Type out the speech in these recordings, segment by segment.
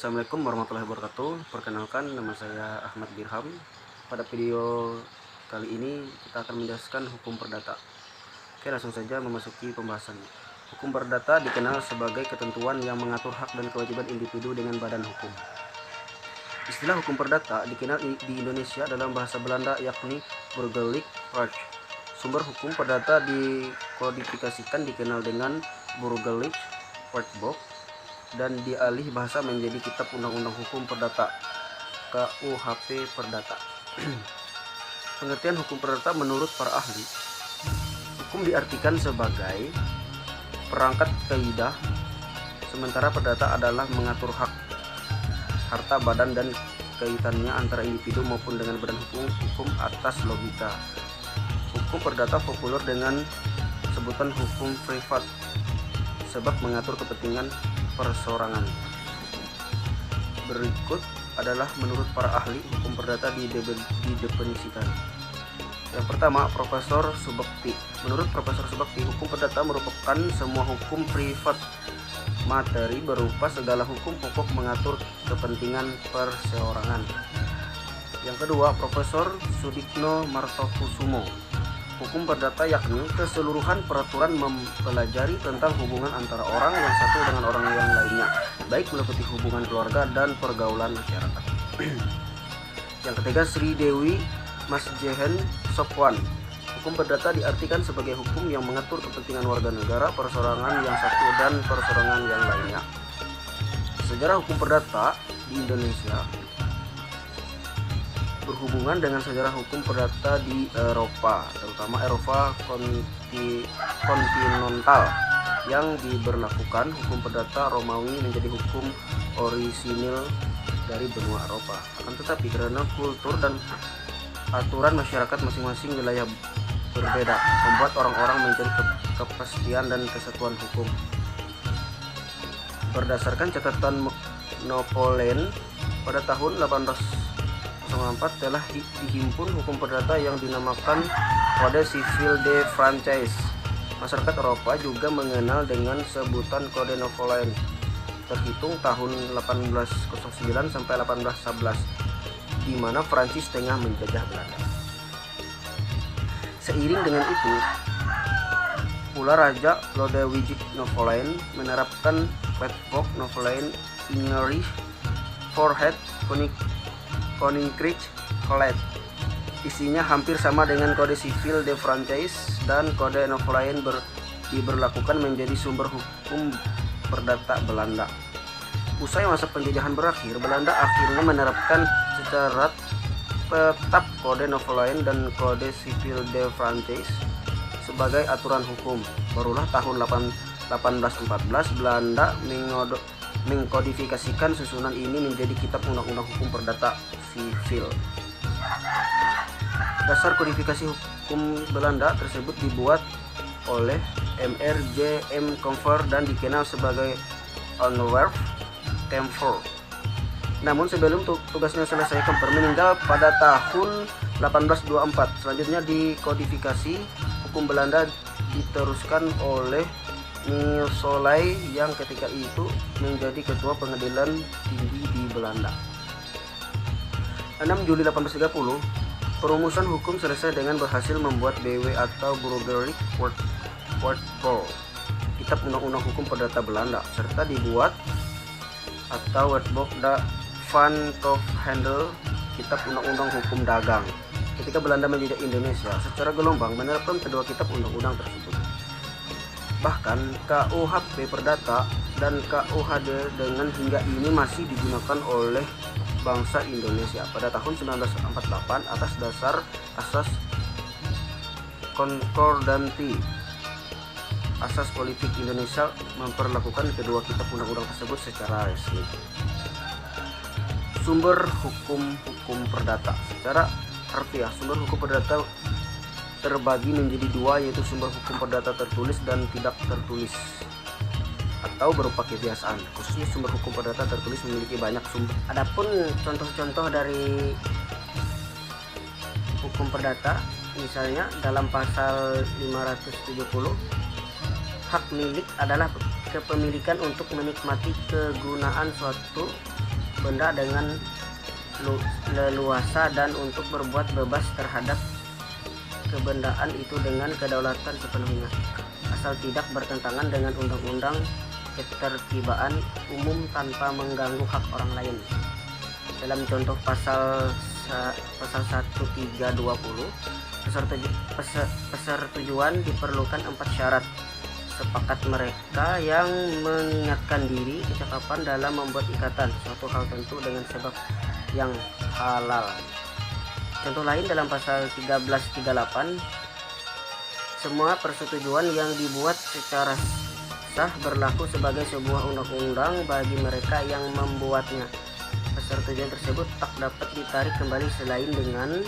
Assalamualaikum warahmatullahi wabarakatuh. Perkenalkan, nama saya Ahmad Birham. Pada video kali ini kita akan menjelaskan hukum perdata. Oke, langsung saja memasuki pembahasan. Hukum perdata dikenal sebagai ketentuan yang mengatur hak dan kewajiban individu dengan badan hukum. Istilah hukum perdata dikenal di Indonesia dalam bahasa Belanda yakni burgerlijk recht. Sumber hukum perdata dikodifikasikan dikenal dengan burgerlijk wetboek dan dialih bahasa menjadi Kitab Undang-Undang Hukum Perdata KUHP Perdata. Pengertian hukum perdata menurut para ahli, hukum diartikan sebagai perangkat kaidah, sementara perdata adalah mengatur hak, harta, badan, dan kaitannya antara individu maupun dengan badan hukum atas logika. Hukum perdata populer dengan sebutan hukum privat sebab mengatur kepentingan perseorangan. Berikut adalah menurut para ahli hukum perdata didefinisikan. Yang pertama, Profesor Subakti. Menurut Profesor Subakti, hukum perdata merupakan semua hukum privat materi berupa segala hukum pokok mengatur kepentingan perseorangan. Yang kedua, Profesor Sudikno Martokusumo. Hukum perdata yakni keseluruhan peraturan mempelajari tentang hubungan antara orang yang satu dengan orang yang lainnya, baik meliputi hubungan keluarga dan pergaulan masyarakat. Yang ketiga, Sri Dewi Masjehen Sopwan. Hukum perdata diartikan sebagai hukum yang mengatur kepentingan warga negara, perseorangan yang satu dan perseorangan yang lainnya. Sejarah hukum perdata di Indonesia berhubungan dengan sejarah hukum perdata di Eropa, terutama Eropa kontinental yang diberlakukan. Hukum perdata Romawi menjadi hukum orisinil dari benua Eropa. Akan tetapi karena kultur dan aturan masyarakat masing-masing wilayah berbeda, membuat orang-orang mencari kepastian dan kesatuan hukum. Berdasarkan catatan Napoleon, pada tahun 1804 telah dihimpun hukum perdata yang dinamakan Code Civil de France. Masyarakat Eropa juga mengenal dengan sebutan Code Napoleon, terhitung tahun 1809 sampai 1811, di mana Prancis tengah menjajah Belanda. Seiring dengan itu, pula Raja Lodewijk Napoleon menerapkan Wetboek Napoleon English Forehead Koninkrijke College. Isinya hampir sama dengan Kode Sivil de France, dan Kode Napoleon diberlakukan menjadi sumber hukum perdata Belanda. Usai masa penjajahan berakhir, Belanda akhirnya menerapkan secara tetap Kode Napoleon dan Kode Sivil de France sebagai aturan hukum. Barulah tahun 1814 Belanda mengkodifikasikan susunan ini menjadi Kitab Undang-Undang Hukum Perdata Sivil. Dasar kodifikasi hukum Belanda tersebut dibuat oleh Mr. J.M. Comfer dan dikenal sebagai Ontwerp Comfer. Namun sebelum tugasnya selesai, Comfer meninggal pada tahun 1824. Selanjutnya dikodifikasi hukum Belanda diteruskan oleh Nicolai yang ketika itu menjadi ketua pengadilan tinggi di Belanda. 6 Juli 1830, perumusan hukum selesai dengan berhasil membuat BW atau Burgerlijk Wetboek, Kitab Undang-Undang Hukum Perdata Belanda, serta dibuat atau Wetboek van Koophandel, Kitab Undang-Undang Hukum Dagang. Ketika Belanda menjajah Indonesia, secara gelombang menerapkan kedua kitab undang-undang tersebut. Bahkan KUHP Perdata dan KUHD dengan hingga ini masih digunakan oleh bangsa Indonesia. Pada tahun 1948 atas dasar asas konkordanti, asas politik Indonesia memperlakukan kedua kitab undang-undang tersebut secara resmi. Sumber hukum perdata. Secara harfiah, sumber hukum perdata terbagi menjadi dua, yaitu sumber hukum perdata tertulis dan tidak tertulis atau berupa kebiasaan. Khususnya sumber hukum perdata tertulis memiliki banyak sumber. Adapun contoh-contoh dari hukum perdata, misalnya dalam pasal 570, hak milik adalah kepemilikan untuk menikmati kegunaan suatu benda dengan leluasa dan untuk berbuat bebas terhadap kebendaan itu dengan kedaulatan sepenuhnya, asal tidak bertentangan dengan undang-undang ketertibaan umum tanpa mengganggu hak orang lain. Dalam contoh pasal 1320, persetujuan diperlukan 4 syarat. Sepakat mereka yang mengingatkan diri kecakapan dalam membuat ikatan suatu hal tentu dengan sebab yang halal. Contoh lain dalam pasal 1338, semua persetujuan yang dibuat secara sah berlaku sebagai sebuah undang-undang bagi mereka yang membuatnya. Persetujuan tersebut tak dapat ditarik kembali selain dengan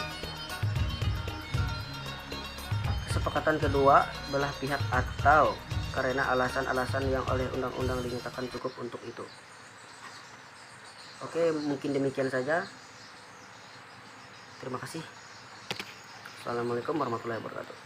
kesepakatan kedua belah pihak atau karena alasan-alasan yang oleh undang-undang dinyatakan cukup untuk itu. Oke, mungkin demikian saja. Terima kasih. Assalamualaikum warahmatullahi wabarakatuh.